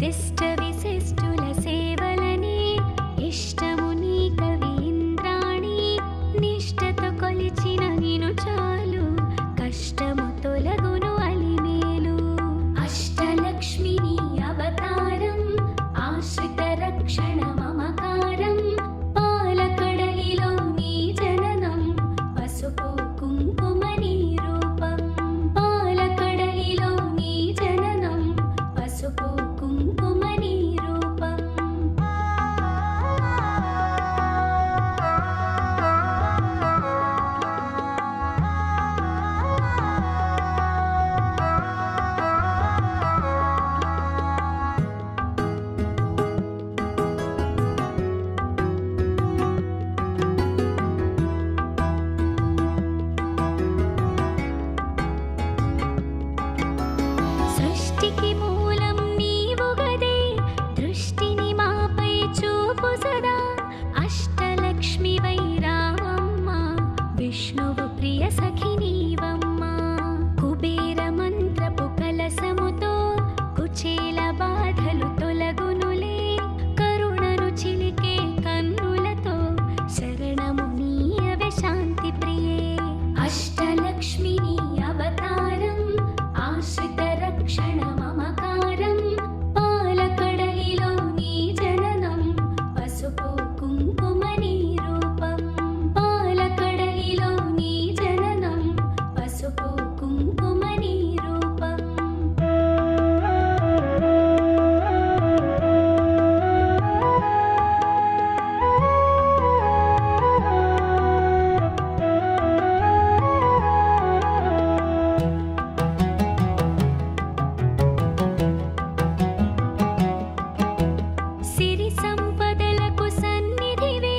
శిష్ట విశిష్టుల సేవలని ఇష్టము నీ కవి ఇంద్రాణి నిష్టతో కొలిచిన నిను చాలు కష్టము తొలగును అలిమేలు అష్టలక్ష్మి నీ అవతారం ఆశ్రిత రక్షణ మమకారం పాలకడలిలో నీ జననం పసుపు కుంకుమ నీ రూపం పాలకడలిలో నీ జననం పసుపు కుంకుమ నీ రూపం సృష్టికి మూలం నీవు గదే దృష్టిని మాపై చూపు సదా అష్టలక్ష్మి వైరావమ్మ విష్ణువు ప్రియ సఖి నీవమ్మ కుబేర మంత్రపు కలసముతో కుచేల బాధలు తొలగునులే కరుణను చిలికే కన్నులతో శరణము నీయవే శాంతి ప్రియే అష్టలక్ష్మి నీ అవతారం ఆశ్రిత రక్షణ మమకారం పాలకడలిలో నీ జననం పసుపు కుంకుమ నీ రూపం పాలకడలిలో నీ జననం పసుపు కుంకుమ నీ రూపం సిరి సంపదలకు సన్నిధివే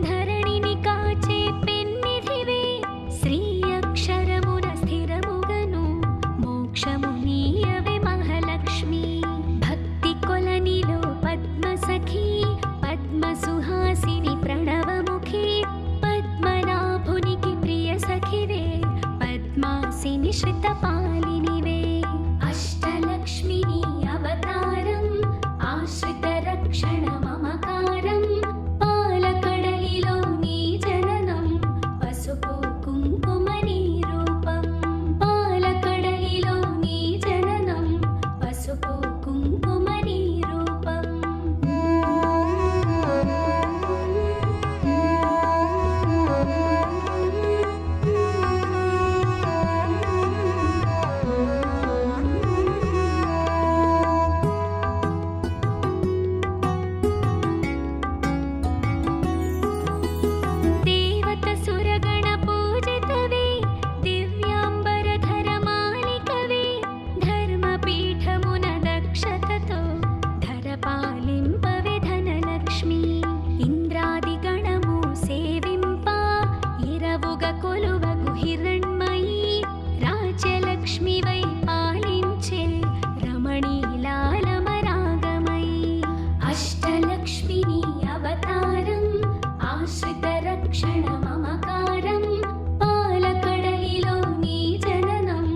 ధరణిని కాచే పెన్నిధివే శ్రీ అక్షరమున స్థిరముగను మోక్షము నీయవే మహాలక్ష్మి భక్తి కొలనిలో పద్మ సఖి పద్మ సుహాసిని ప్రణవముఖి పద్మనాభునికి ప్రియ సఖివే పద్మాసిని శ్రితపాలినివే అష్టలక్ష్మి నీ అవతారం ఆశ్రిత రక్షణ మమకారం పాలకడలిలో నీ జననం పసుపు కుంకుమ నీ రూపం పాలకడలిలో నీ జననం పసుపు కుంకుమ నీ రూపం దేవత సురగణ పూజితవే దివ్యాంబరధర మాలికవే ధర్మపీఠమున దక్షతతో ధర పాలింపవే ధనలక్ష్మి ఇంద్రాది గణము సేవింప ఇరవుగ కొలువగు హిరణ్మయీ రాజ్యలక్ష్మి వై పాలించే రమణీలాలమరాగమయీ అష్టలక్ష్మి నీ అవతారం ఆశ్రిత రక్షణ మమకారం పాలకడలిలో నీ జననం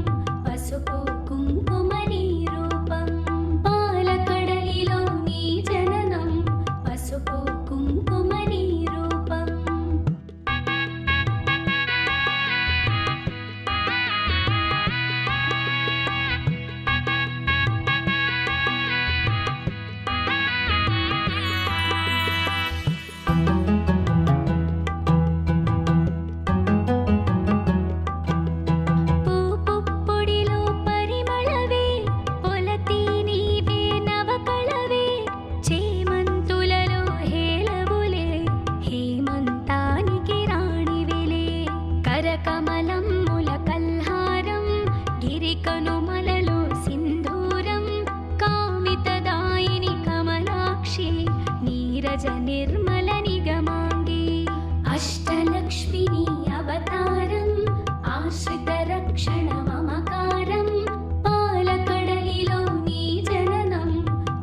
పసుపు కుంకుమ నీ రూపం పాలకడలిలో నీ జననం పసుపు కుంకుమ నీ రూపం పూపుప్పొడిలో పరిమళవే పొలతి నీవే నవకళవే చేమంతులలో హేళవులే హేమంతానికి రాణివిలే కరకమలమ్ముల కల్హారం గిరికనుమలలో సింధూరం కామితదాయిని కమలాక్షి నీరజ నిర్మల నిగమాంగి అష్టలక్ష్మి నీ అవతారం ఆశ్రిత రక్షణ మమకారం పాలకడలిలో నీ జననం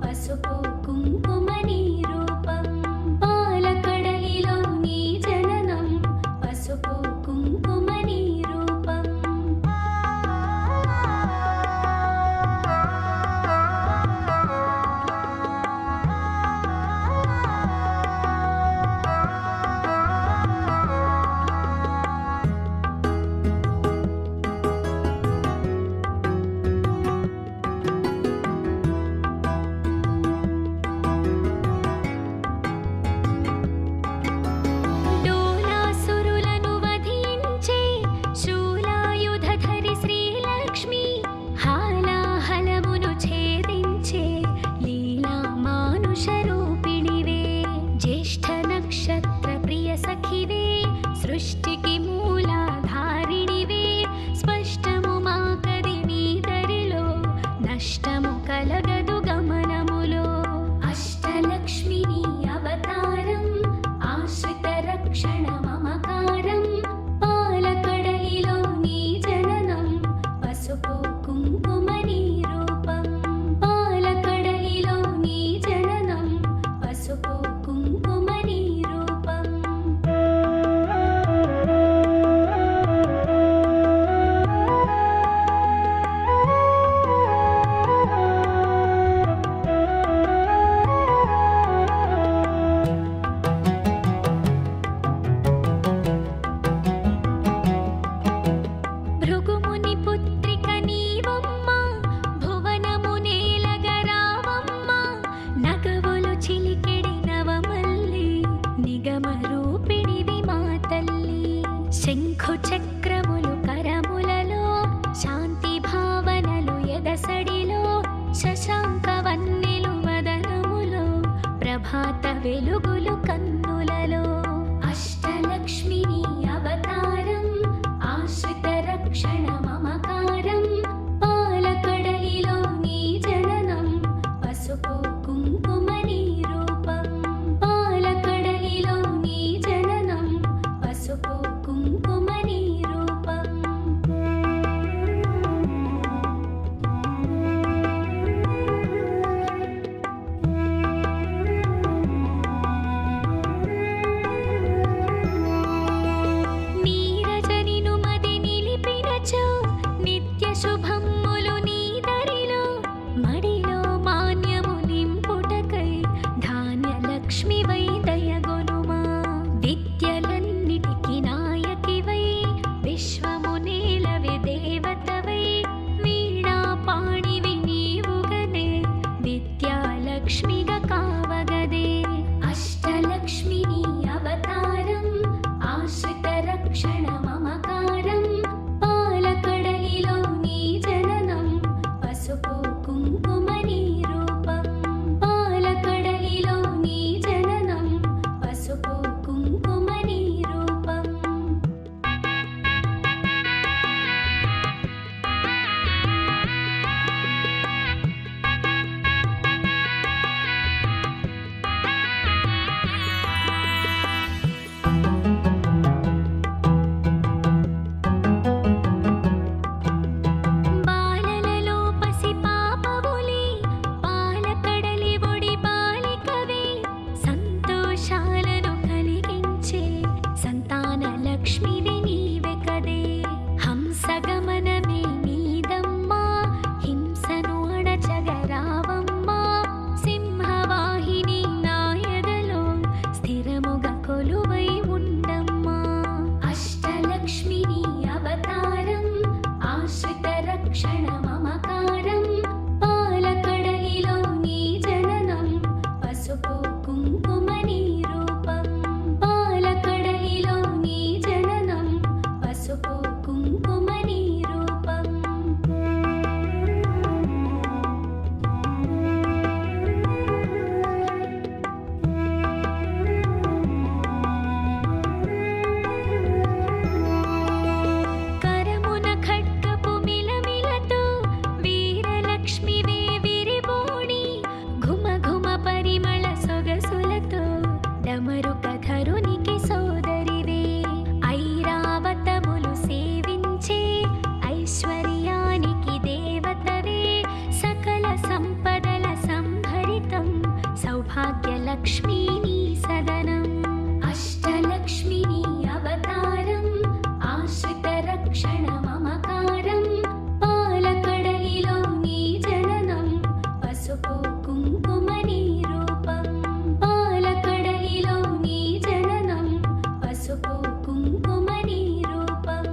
పసుపు కుంకుమ నీ రూపం పాలకడలిలో నీ జననం పసుపు కుంకుమ నీ రూపం పౌరుషరూపిణివే జ్యేష్ఠ నక్షత్ర ప్రియ సఖివే సృష్టికి మూలాధారిణివే స్పష్టము మాకది నీ దరిలో నష్టము కలగదు గమనములో అష్టలక్ష్మి నీ అవతారం ఆశ్రిత రక్షణ మమకారం పాలకడలిలో నీ జననం పసుపు కుంకుమ నీ రూపం పాలకడలిలో నీ జననం పసుపు కుంకుమ నీ రూపం భృగుముని పుత్రిక నీవమ్మ భువనము నేలగరావమ్మ నగవులు చిలికెడి నవమల్లి నిగమ రూపిణివి మా తల్లి శంఖు చక్రములు కరములలో శాంతి భావనలు ఎదసడిలో శశాంక వన్నెలు వదనములో ప్రభాత వెలుగులు కన్నులలో అష్టలక్ష్మి నీ అవతారం ఆశ్రిత రక్షణ మమకారం పాలకడలిలో నీ జననం పసుపు కుంకుమ నీ రూపం పాలకడలిలో నీ జననం పసుపు కుంకుమ నీ రూపం నీరజనిను మది నిలిపినచో నిత్య శుభమ్ములు నీ దరిలో మడిలో మాన్యము నింపుటకై ధాన్యలక్ష్మివై దయగొనుమా విద్యలన్నిటికి నాయకివై విశ్వము నేలవి దేవతవై వీణా పాణివి నీవుగనే విద్యాలక్ష్మిగా కావగదే అష్టలక్ష్మి నీ అవతారం ఆశ్రిత రక్షణ మమకారం పాలకడలిలో నీ జననం పసుపు కుంకుమ నీ రూపం పాలకడలిలో నీ జననం పసుపు కుంకుమ నీ రూపం బాలలలో పసి పాపవులే పాలకడలి ఒడి బాలికవే సంతోషాలను కలిగించే సంతాన లక్ష్మివి నీవే కదే హంసగమనమే నీదమ్మా హింసను అణచగరావమ్మా సింహవాహిని నాయదలో స్థిరముగా కొలువై ఉండమ్మా అష్టలక్ష్మి నీ అవతారం ఆశ్రిత రక్షణ మమకారం పాలకడలిలో నీ జననం పసుపు కుంకుమ నీ రూపం పాలకడలిలో నీ జననం పసుపు కుంకుమ నీ రూపం కరమున ఖడ్గపు మిలమిలతో వీరలక్ష్మివే విరిబోణి ఘుమ ఘుమ పరిమళ సొగసులతో డమరుక ధరునికి సోదరివే ఐరావతములు సేవించే ఐశ్వర్యానికి దేవతవే సకల సంపదల సంభరితం సౌభాగ్యలక్ష్మీ నీ సదనం అష్టలక్ష్మి నీ అవతారం ఆశ్రిత రక్షణ మమకారం పాలకడలిలో నీ జననం పసుపు కుంకుమ నీ రూపం పాలకడలిలో నీ జననం పసుపు కుంకుమ నీ రూపం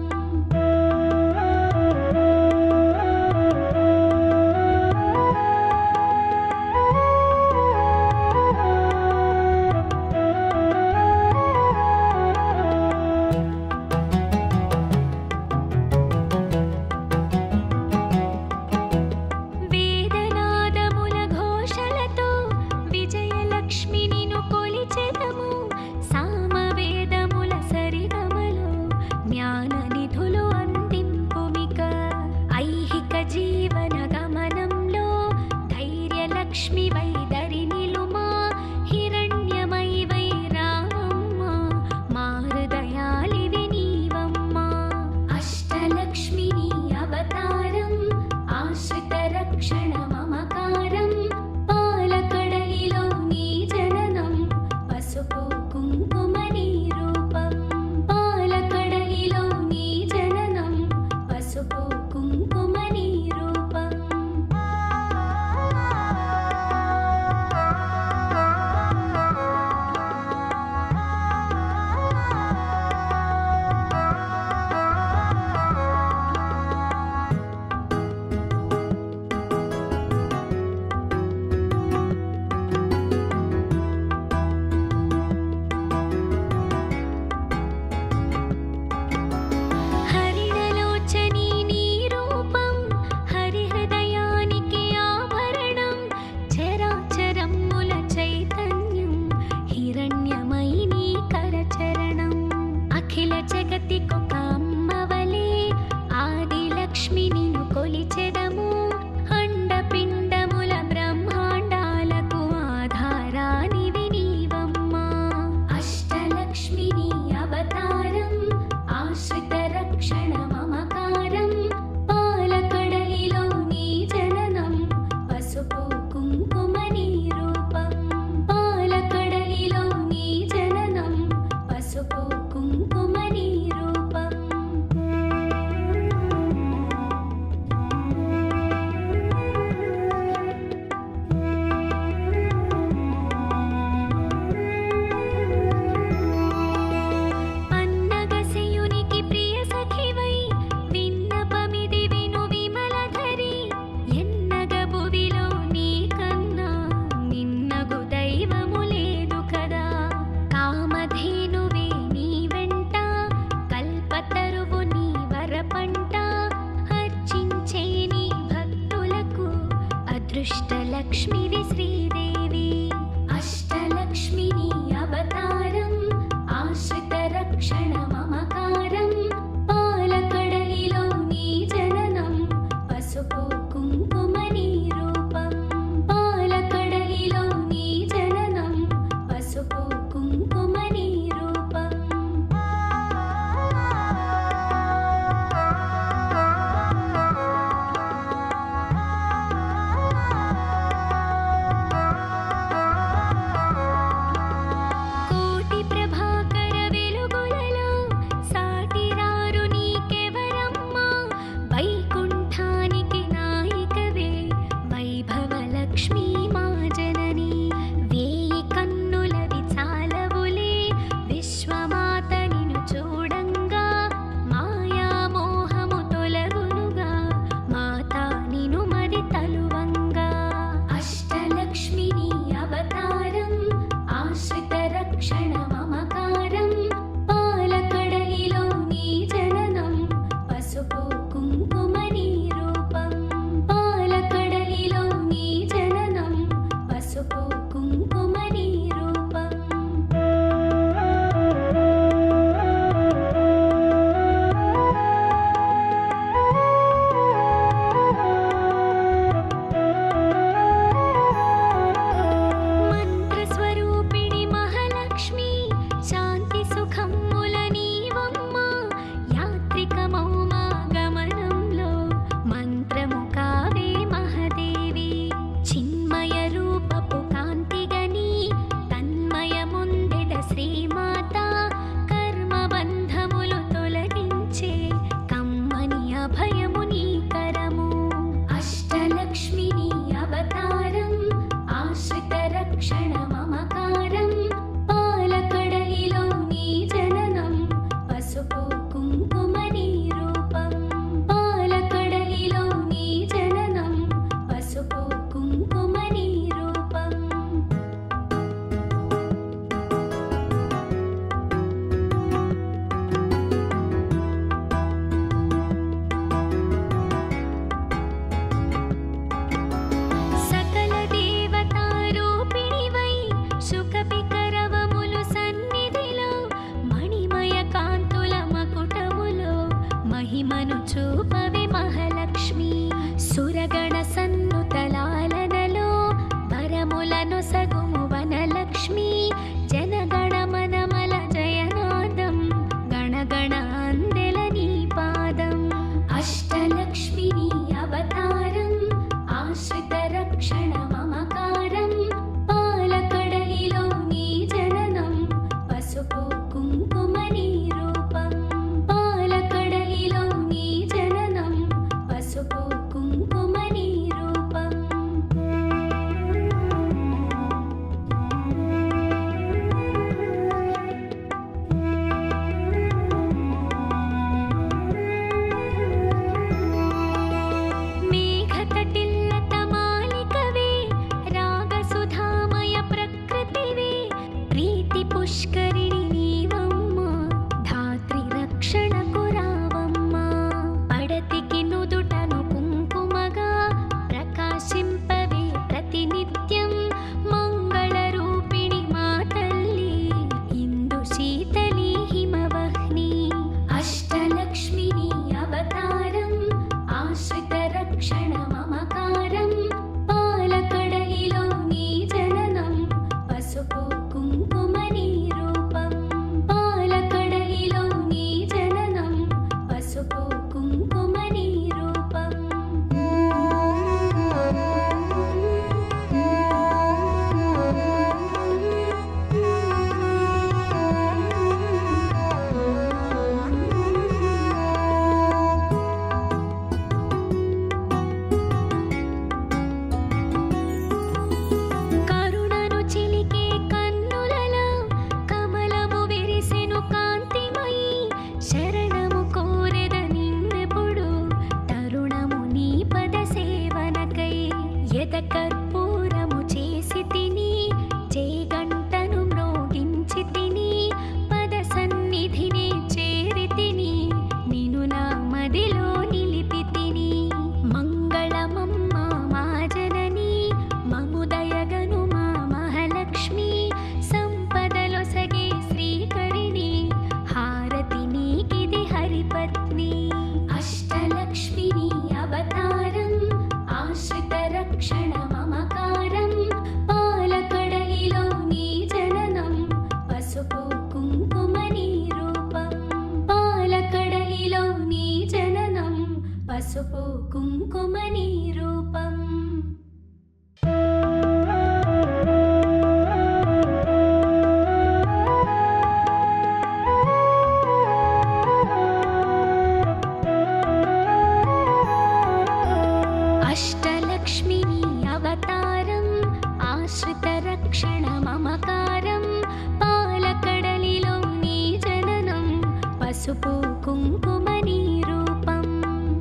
పసుపు కుంకుమ నీ రూపం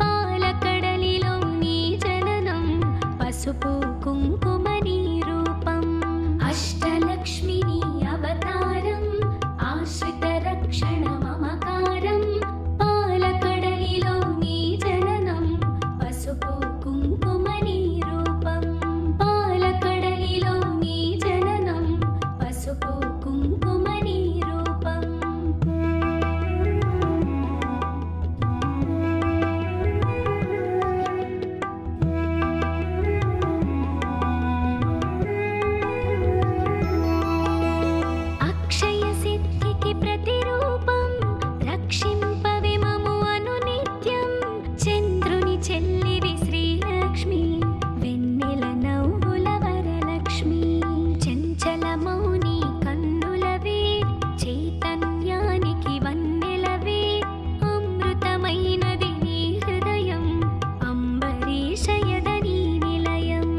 పాలకడలిలో నీ జననం పసుపు కుంకుమ నీ రూపం అష్టలక్ష్మి నీ అవతారం ఆశ్రిత రక్షణ మమకారం పాలకడలిలో నీ జననం పసుపు కుంకుమ నీ రూపం పాలకడలిలో నీ జననం పసుపు కుంకుమ నీ రూపం అక్షయ సిద్ధికి ప్రతిరూపం రక్షింపవే మము అనునిత్యం చంద్రుని చెల్లివి శ్రీలక్ష్మి వెన్నెల నవ్వుల వరలక్ష్మి చంచల మౌని కన్నులవే చైతన్యానికి వన్నెలవే అమృతమైనది నీ హృదయం అంబరీషయదని నిలయం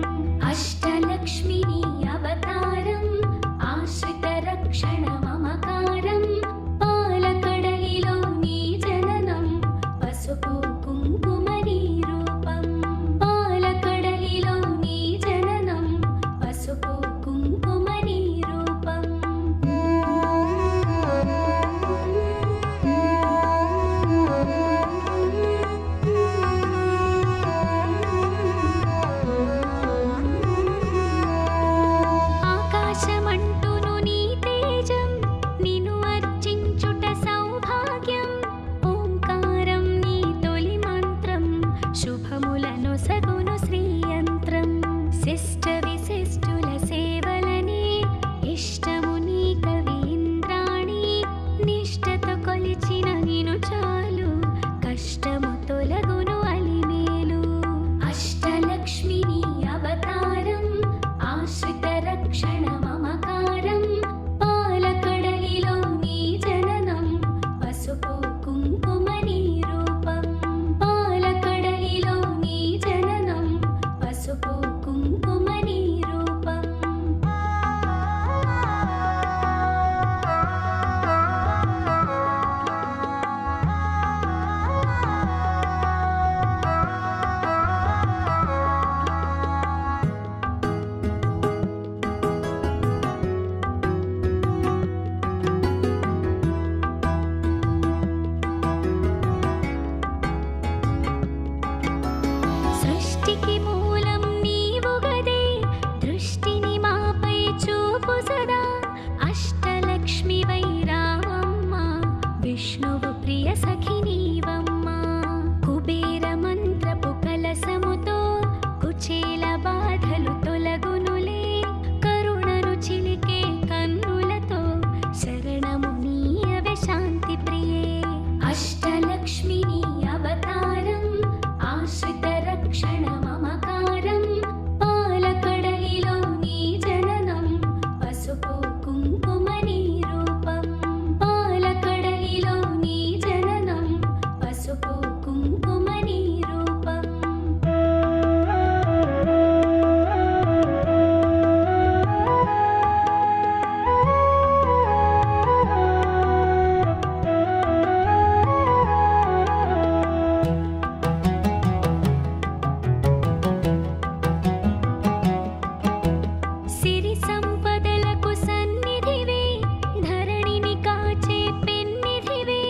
అష్టలక్ష్మి నీ అవతారం ఆశ్రిత రక్షణ మమకారం పాలకడలిలో నీ జననం పసుపు కుంకుమ నీ రూపం పాలకడలిలో నీ జననం పసుపు కుంకుమ నీ రూపం ఆకాశమంటును నీ తేజం నిన్ను అర్చించుట సౌభాగ్యం ఓంకారం నీ తొలి మంత్రం శుభములను సగును శ్రీయంత్రం శిష్ట విశిష్టుల సేవలని ఇష్టము నీ కవి ఇంద్రాణి నిష్టతో కొలిచిన నిను చాలు కష్టము తొలగును అలిమేలు అష్టలక్ష్మి నీ అవతారం ఆశ్రిత రక్షణ మమకారం పాలకడలిలో నీ జననం పసుపు కుంకుమ నీ రూపం పాలకడలిలో నీ జననం పసుపు కుంకుమ నీ రూపం సృష్టికి మూలం నీవు గదే దృష్టిని మాపై చూపు సదా అష్టలక్ష్మి వైరామమ్మ విష్ణువు ప్రియ సఖి నీవమ్మ కుబేర మంత్రపు కలసముతో కుచేల బాధలు తొలగునులే కరుణను చిలికే కన్నులతో శరణము నీయవే శాంతి ప్రియే అష్టలక్ష్మి నీ అవతారం ఆశ్రిత రక్షణ మమకారం పాలకడలిలో నీ జననం పసుపు కుంకుమ నీ రూపం పాలకడలిలో నీ జననం పసుపు కుంకుమ నీ రూపం సిరి సంపదలకు సన్నిధివే ధరణిని కాచే పెన్నిధివే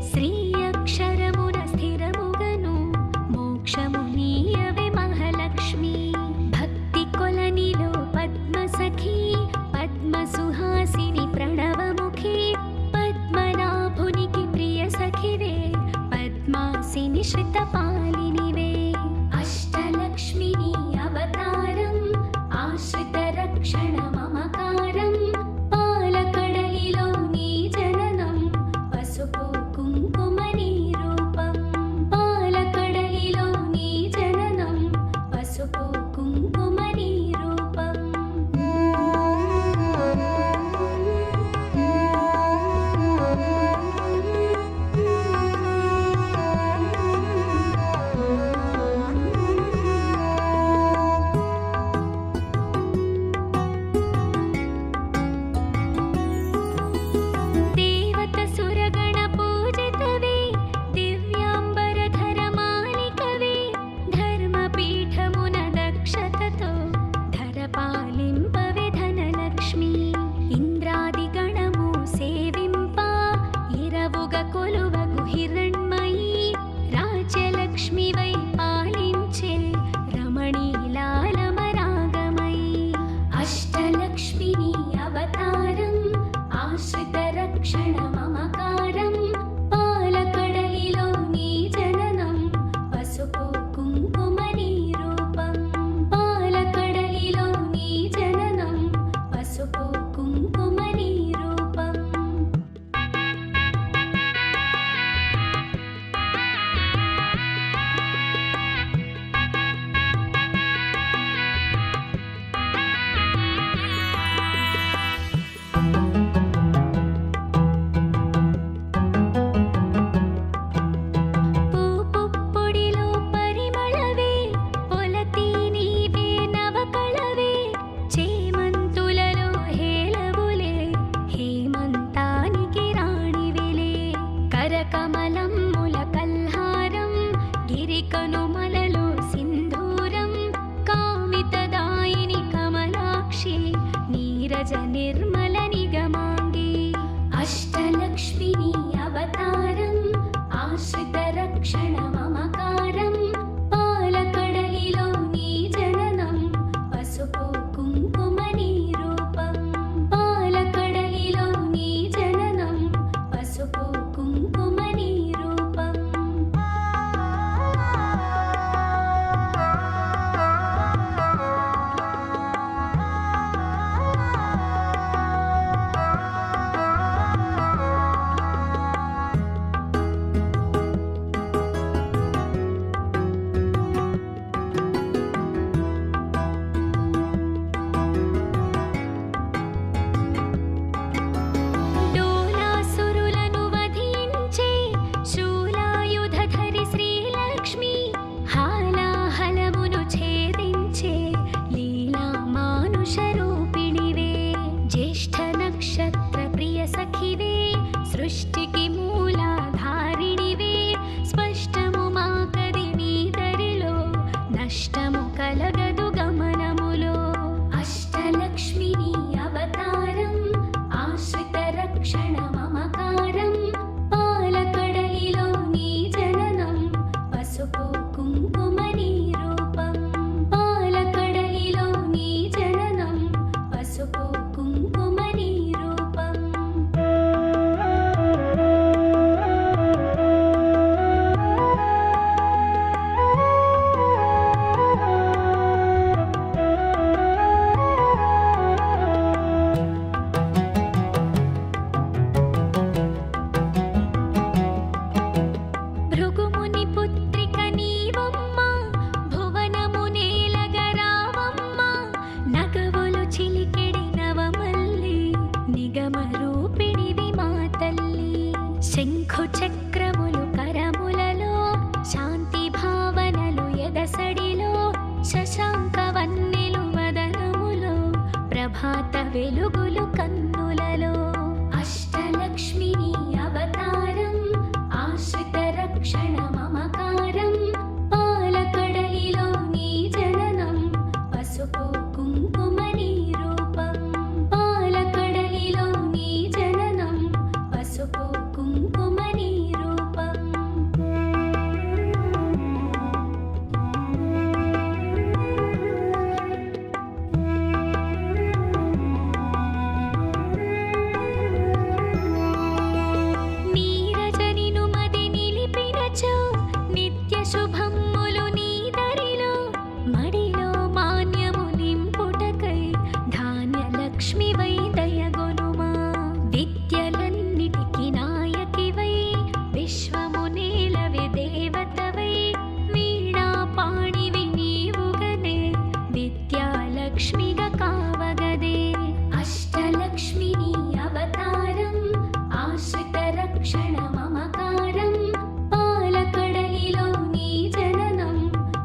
శ్రీ అక్షరమున స్థిరముగను మోక్షము నీయవే మహాలక్ష్మి భక్తి కొలనిలో పద్మ సఖి పద్మ సుహాసిని ప్రణవముఖి పద్మనాభునికి ప్రియ సఖివే పద్మాసిని శ్రితపాలినివే అష్టలక్ష్మి నీ అవతారం ఆశ్రిత రక్షణ మమకారం పాలకడలిలో నీ జననం పసుపు కుంకుమ నీ రూపం పాలకడలిలో నీ జననం పసుపు కుంకుమ నీ రూపం అవతారం ఆశ్రితరక్షణ మమకారం పాలకడలిలో నీ జననం పసుపు కుంకుమ నీ రూపం పాలకడలిలో నీ జననం పసుపు కుంకుమ నీ రూపం పూపుప్పొడిలో పరిమళవే పొలతి నీవే నవకళవే చేమంతులలో హేళవులే హేమంతానికి రాణివిలే కరకమలమ్ముల కల్హారం గిరికనుమలలో సింధూరం కామితదాయిని కమలాక్షి నీరజ నిర్మల నిగమాంగి అష్టలక్ష్మిని అవతారం ఆశ్రితరక్షణ మమకారం పాలకడలిలో నీ జననం పసుపు కుంకుమ నీ రూపం పాలకడలిలో నీ జననం పసుపు కుంకుమ నీ రూపం డోలాసురులను వధించే శూలాయుధధరి శ్రీలక్ష్మి హాలాహలమును ఛేదించే లీలా మానుష రూపిణివే జ్యేష్ఠ నక్షత్ర ప్రియ సఖివే సృష్టికి మూలాధారిణివే స్పష్టము మాకది నీ దరిలో నష్టము కలగదు గమనములో అష్టలక్ష్మిని అవతారం ఆశ్రితరక్షణ మమకారం పాలకడలిలో నీ జననం పసుపు కుంకుమ నీ రూపం పాలకడలిలో నీ జననం పసుపు కుంకుమ నీ రూపం భృగుముని పుత్రిక నీవమ్మ భువనము నేలగరావమ్మ నగవులు చిలికెడి నవమల్లి నిగమ రూపిణివి మా తల్లి శంఖు చక్రములు కరములలో శాంతి భావనలు ఎదసడిలో శశాంక వన్నెలు వదనములో ప్రభాత వెలుగులు కన్నులలో అష్టలక్ష్మిని అవతారం ఆశ్రితరక్షణ మమకారం పాలకడలిలో నీ జననం పసుపు కుంకుమ నీ రూపం పాలకడలిలో నీ జననం పసుపు కుంకుమ నీ రూపం నీరజనిను మది నిలిపినచో నిత్య శుభమ్ములు నీ దరిలో మడిలో మాన్యము నింపుటకై ధాన్యలక్ష్మివై దయగొనుమా విద్యలన్నిటికి నాయకివై విశ్వము నేలవి దేవతవై వీణా పాణివి నీవుగదే విద్యాలక్ష్మిగా కావగదే అష్టలక్ష్మిని అవతారం ఆశ్రితరక్షణ మమకారం పాలకడలిలో నీ జననం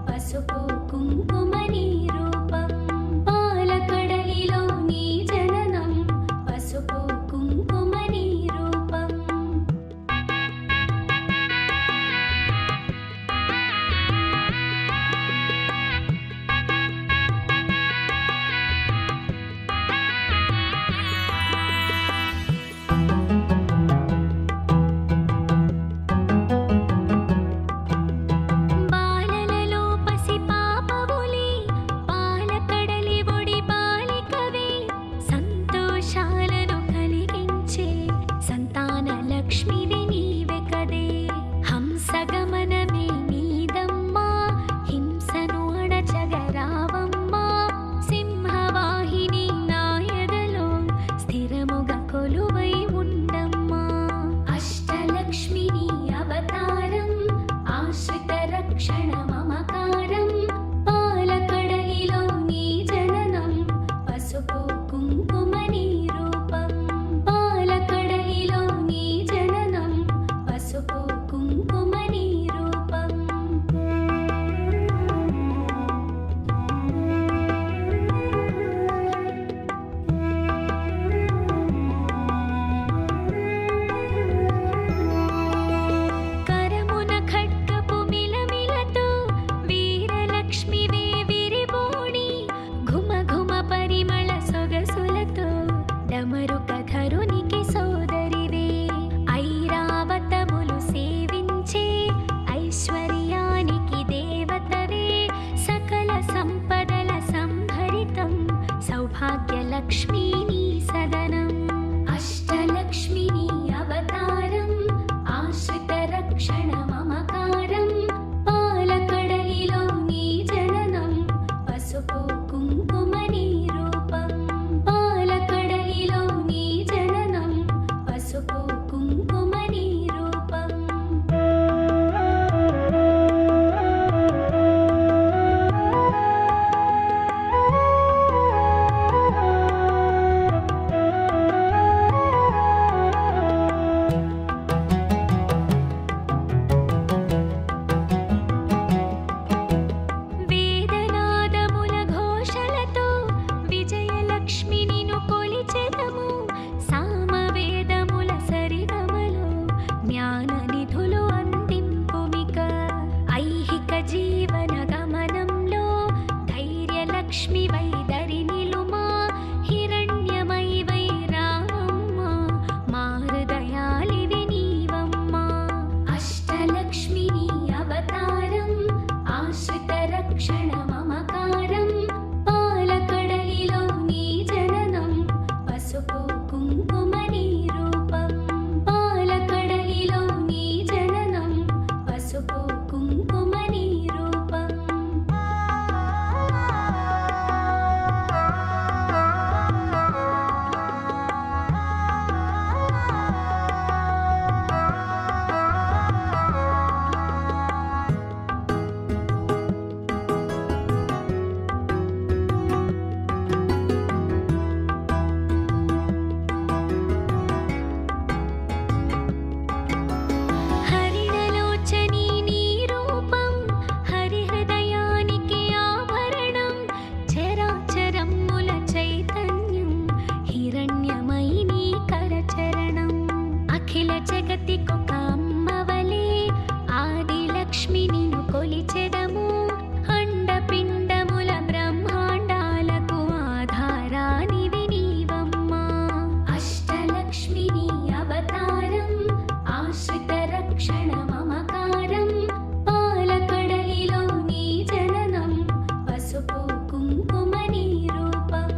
పసుపు కుంకుమ నీ రూపం పాలకడలిలో నీ జననం అడమరుకధరునికి సోదరివే ఐరావతములు సేవించే ఐశ్వర్యానికి దేవతవే సకల సంపదల సంభరితం సౌభాగ్యలక్ష్మీ నీ సదనం అష్టలక్ష్మి నీ అవతారం ఆశ్రిత రక్షణ మమకారం పాలకడలిలో నీ జననం పసుపు కుంకుమ నీ రూపం పాలకడలిలో నీ జననం పసుపు కుంకుమ నీ రూపం వేదనాదముల ఘోషలతో విజయలక్ష్మి నిన్ను కొలిచెదము సామవేదముల సరిగమలో జ్ఞాన నిధులు అందింపుమిక ఐహిక జీవన గమనంలో ధైర్యలక్ష్మి వైదరి నిలుమా హిరణ్యమై వై రామమ్మ మా హృదయాలివి నీవమ్మ అష్టలక్ష్మి నీ అవతారం ఆశ్రిత రక్షణ మమకారం పాలకడలిలో నీ జననం పసుపు కుంకుమ నీ రూపం పాలకడలిలో నీ జననం పసుపు కుంకుమ నీ రూపం హరిణలోచని నీ రూపం హరిహృదయానికి ఆభరణం చరాచరముల చైతన్యం హిరణ్యమై నీ కరచరణం అఖిల జగతికొక అమ్మవలే ఆదిలక్ష్మి నిన్ను కొలిచెదము అండపిండముల బ్రహ్మాండాలకు ఆధారానివి నీవమ్మ అష్టలక్ష్మి నీ అవతారం ఆశ్రిత రక్షణ మమకారం పాలకడలిలో నీ జననం పసుపు కుంకుమ నీ రూపం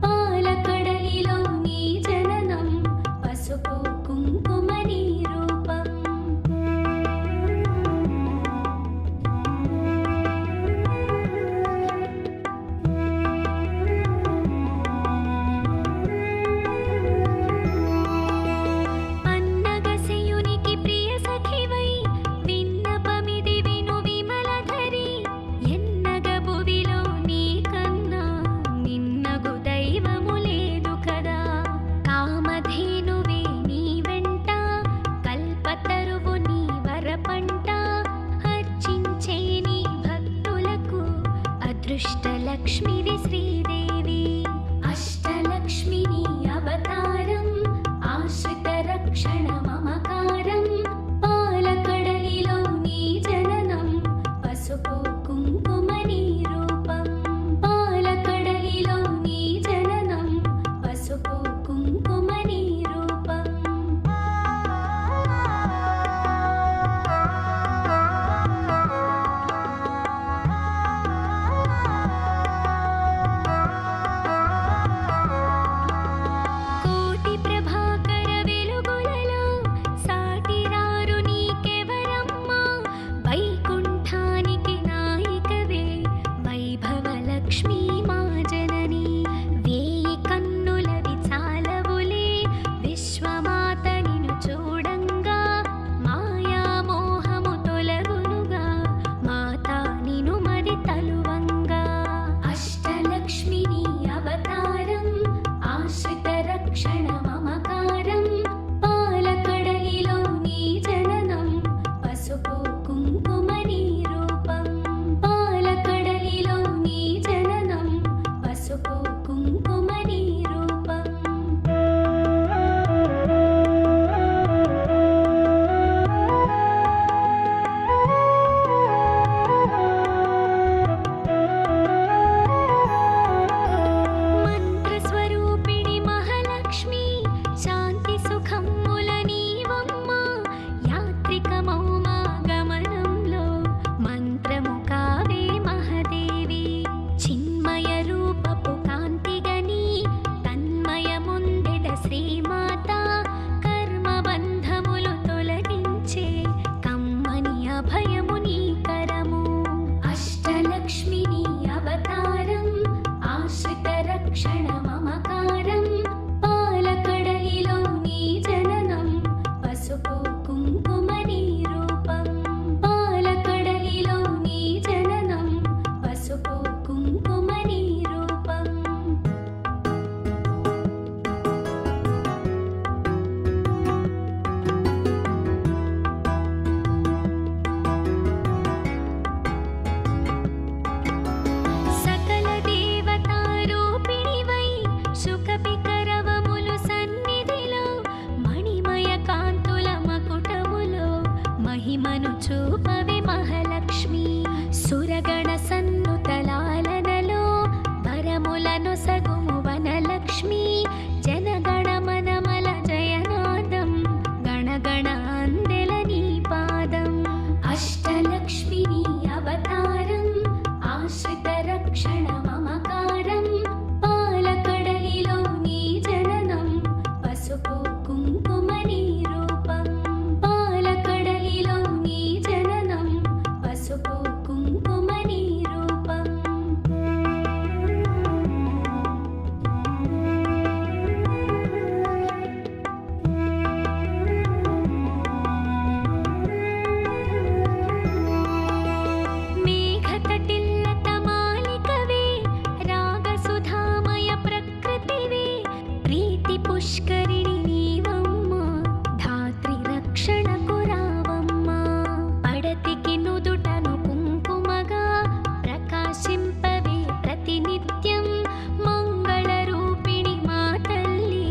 పాలకడలిలో నీ జననం పసుపు కుంకుమ నీ రూపం అన్నగసయునికి ప్రియ సఖివై విన్నపమిది విను విమలధరి ఎన్నగ భువిలో నీ కన్నా నిన్నగు దైవము లేదు కదా కామధేనువే నీ వెంట కల్పతరువు నీ వరపంట అర్చించే నీ భక్తులకు అదృష్టలక్ష్మివి శ్రీదేవి అష్టలక్ష్మి నీ అవతారం ఆశ్రిత రక్షణ మమకారం పాలకడలిలో నీ జననం పసుపు కుంకుమ నీ రూపం పాలకడలిలో నీ జననం పసుపు కుంకుమ నీ రూపం శ్రీమాత కర్మబంధములు తొలగించే కమ్మని అభయము నీ కరము. అష్టలక్ష్మి నీ అవతారం ఆశ్రిత రక్షణ మమకారం. పాలకడలిలో నీ జననం పసుపు కుంకుమ నీ రూపం. పాలకడలిలో నీ జననం పసుపు కుంకుమ నీ రూపం. సకల దేవతా రూపిణివై శుకపికరవములు సన్నిధిలో మణిమయ కాంతుల మకుటములో మహిమను చూపవే మహాలక్ష్మి. సురగణ సన్నుతలాలనలో వరములను సగుము వనలక్ష్మి. జనగణ మనమల జయనాదం గణగణ అందెల నీ పాదం. అష్టలక్ష్మి నీ అవతారం ఆశ్రిత రక్షణ మమకారం. పాలకడలిలో నీ జననం పసుపు కుంకుమ నీ రూపం. పాలకడలిలో నీ జననం పసుపు కుంకుమ నీ రూపం. మేఘతటిల్లత మాలికవే రాగసుధామయ ప్రకృతివే. ప్రీతి పుష్కరిణి నీవమ్మ ధాత్రి రక్షణకు రావమ్మ. పడతికి నుదుటను కుంకుమగా ప్రకాశింపవే ప్రతినిత్యం. మంగళ రూపిణి మా తల్లి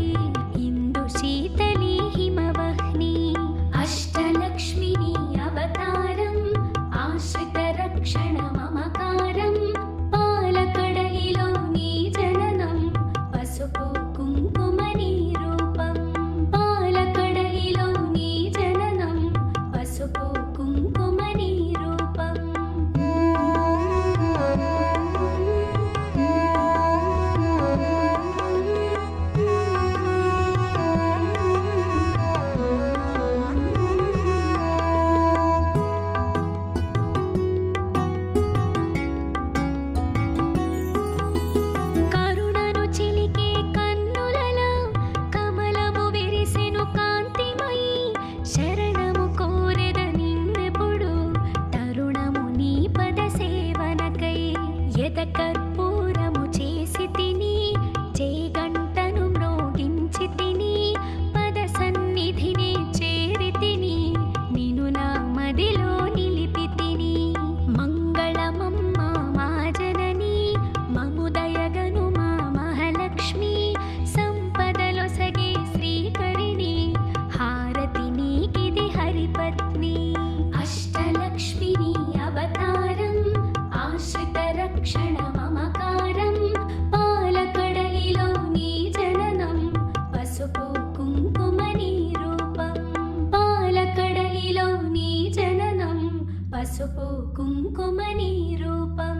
ఇందు శీతలి హిమవహ్ని. అష్టలక్ష్మి నీ అవతారం ఆశ్రిత రక్షణ మమకారం. పాలకడలిలో నీ జననం పసుపు కుంకుమ నీ రూపం. పాలకడలిలో నీ జననం పసుపు కుంకుమ నీ రూపం. కరుణను చిలికే కన్నులలో కమలము విరిసెను కాంతిమయి. శరణము కోరెద నిన్నెప్పుడు తరుణము నీ పద సేవనకై. ఎద కర్పూరము చేసి తిని చేగంటను మ్రోగించి తిని. పద సన్నిధిని చేరి తిని నిను నా మదిలో నిలిపి తిని. మంగళమమ్మ మా జనని మము దయగను మా మహాలక్ష్మి. సంపదలొసగే శ్రీకరిణి హారతి నీకిది హరిపత్ని. అష్టలక్ష్మి నీ అవతారం ఆశ్రిత రక్షణ మమకారం. పాలకడలిలో నీ జననం పసుపు కుంకుమ నీ రూపం. పాలకడలిలో నీ జననం పసుపు కుంకుమ నీ రూపం.